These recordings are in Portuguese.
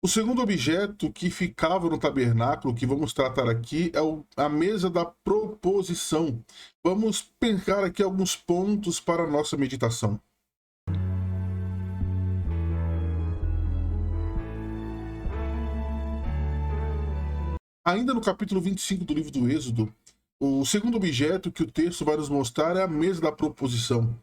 O segundo objeto que ficava no tabernáculo, que vamos tratar aqui, é a mesa da proposição. Vamos pegar aqui alguns pontos para a nossa meditação. Ainda no capítulo 25 do livro do Êxodo, o segundo objeto que o texto vai nos mostrar é a mesa da proposição.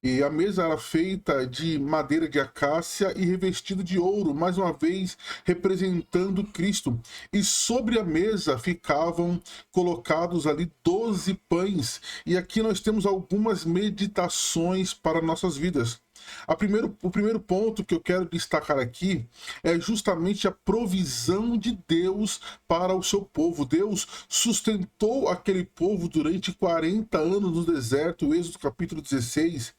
E a mesa era feita de madeira de acácia e revestida de ouro, mais uma vez representando Cristo. E sobre a mesa ficavam colocados ali 12 pães. E aqui nós temos algumas meditações para nossas vidas. O primeiro ponto que eu quero destacar aqui é justamente a provisão de Deus para o seu povo. Deus sustentou aquele povo durante 40 anos no deserto, Êxodo capítulo 16.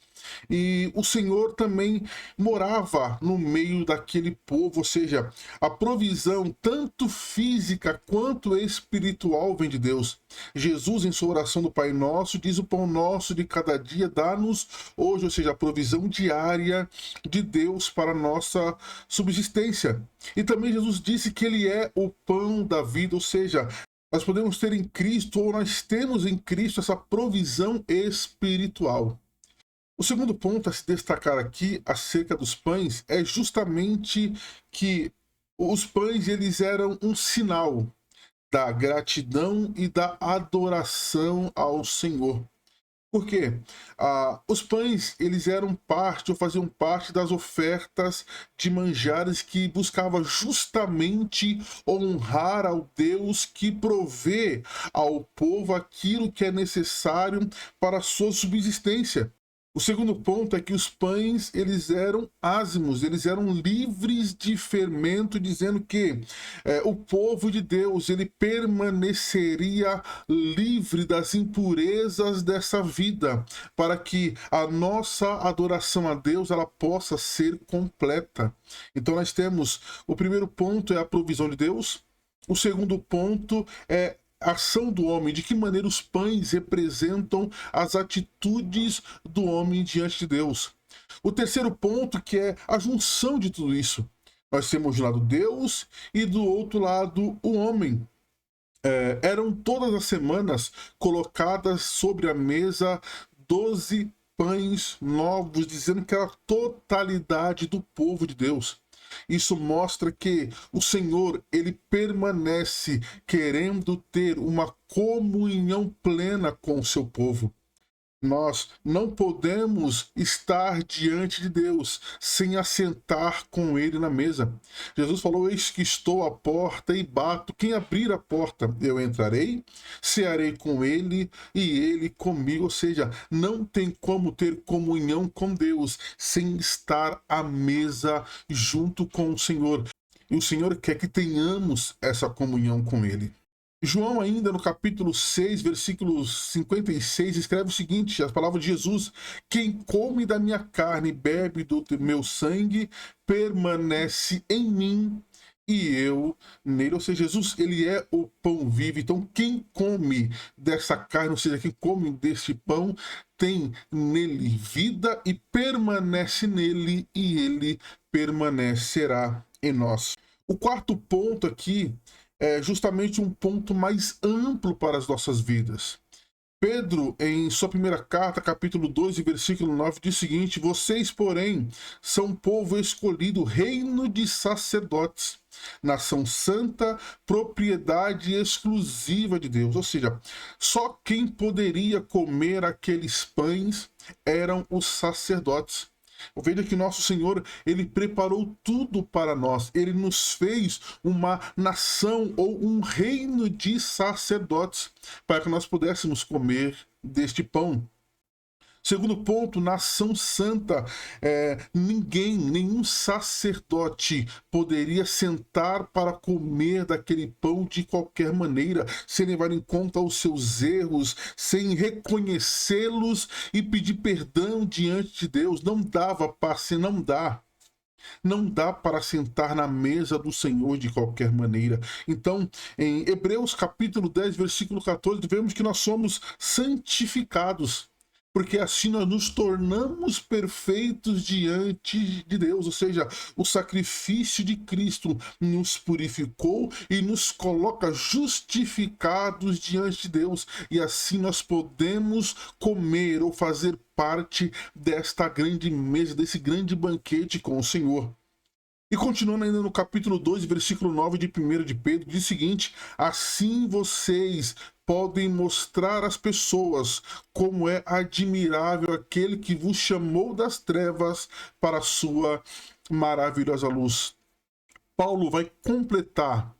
E o Senhor também morava no meio daquele povo, ou seja, a provisão tanto física quanto espiritual vem de Deus. Jesus, em sua oração do Pai Nosso, diz: o pão nosso de cada dia dá-nos hoje, ou seja, a provisão diária de Deus para a nossa subsistência. E também Jesus disse que ele é o pão da vida, ou seja, nós podemos ter em Cristo, ou nós temos em Cristo, essa provisão espiritual. O segundo ponto a se destacar aqui acerca dos pães é justamente que os pães eles eram um sinal da gratidão e da adoração ao Senhor. Por quê? Os pães eles eram parte ou faziam parte das ofertas de manjares que buscava justamente honrar ao Deus que provê ao povo aquilo que é necessário para a sua subsistência. O segundo ponto é que os pães, eles eram ázimos, eles eram livres de fermento, dizendo que o povo de Deus, ele permaneceria livre das impurezas dessa vida, para que a nossa adoração a Deus, ela possa ser completa. Então nós temos, o primeiro ponto é a provisão de Deus, o segundo ponto é ação do homem, de que maneira os pães representam as atitudes do homem diante de Deus. O terceiro ponto, que é a junção de tudo isso. Nós temos de um lado Deus e do outro lado o homem. Eram todas as semanas colocadas sobre a mesa 12 pães novos, dizendo que era a totalidade do povo de Deus. Isso mostra que o Senhor, ele permanece querendo ter uma comunhão plena com o seu povo. Nós não podemos estar diante de Deus sem assentar com ele na mesa. Jesus falou: eis que estou à porta e bato. Quem abrir a porta, eu entrarei, cearei com ele e ele comigo. Ou seja, não tem como ter comunhão com Deus sem estar à mesa junto com o Senhor. E o Senhor quer que tenhamos essa comunhão com ele. João, ainda no capítulo 6, versículo 56, escreve o seguinte, as palavras de Jesus: quem come da minha carne e bebe do meu sangue, permanece em mim e eu nele. Ou seja, Jesus, ele é o pão vivo. Então, quem come dessa carne, ou seja, quem come deste pão, tem nele vida e permanece nele e ele permanecerá em nós. O quarto ponto aqui é justamente um ponto mais amplo para as nossas vidas. Pedro, em sua primeira carta, capítulo 2, versículo 9, diz o seguinte: vocês, porém, são povo escolhido, reino de sacerdotes, nação santa, propriedade exclusiva de Deus. Ou seja, só quem poderia comer aqueles pães eram os sacerdotes. Veja que nosso Senhor, ele preparou tudo para nós. Ele nos fez uma nação ou um reino de sacerdotes para que nós pudéssemos comer deste pão. Segundo ponto, nação santa. Nenhum sacerdote poderia sentar para comer daquele pão de qualquer maneira, sem levar em conta os seus erros, sem reconhecê-los e pedir perdão diante de Deus. Não dava passe, não dá. Não dá para sentar na mesa do Senhor de qualquer maneira. Então, em Hebreus capítulo 10, versículo 14, vemos que nós somos santificados. porque assim nós nos tornamos perfeitos diante de Deus, ou seja, o sacrifício de Cristo nos purificou e nos coloca justificados diante de Deus, e assim nós podemos comer ou fazer parte desta grande mesa, desse grande banquete com o Senhor. E continuando ainda no capítulo 2, versículo 9 de 1 de Pedro, diz o seguinte: assim vocês podem mostrar às pessoas como é admirável aquele que vos chamou das trevas para a sua maravilhosa luz. Paulo vai completar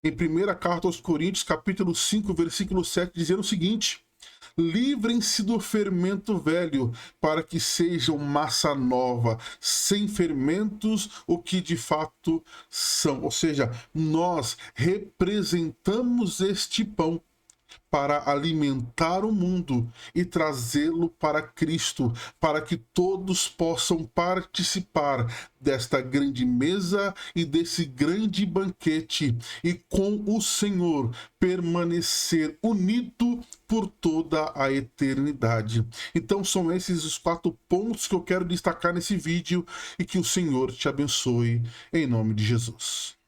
em 1ª carta aos Coríntios, capítulo 5, versículo 7, dizendo o seguinte: livrem-se do fermento velho, para que sejam massa nova, sem fermentos, o que de fato são. Ou seja, nós representamos este pão para alimentar o mundo e trazê-lo para Cristo, para que todos possam participar desta grande mesa e desse grande banquete, e com o Senhor permanecer unido por toda a eternidade. Então são esses os 4 pontos que eu quero destacar nesse vídeo, e que o Senhor te abençoe em nome de Jesus.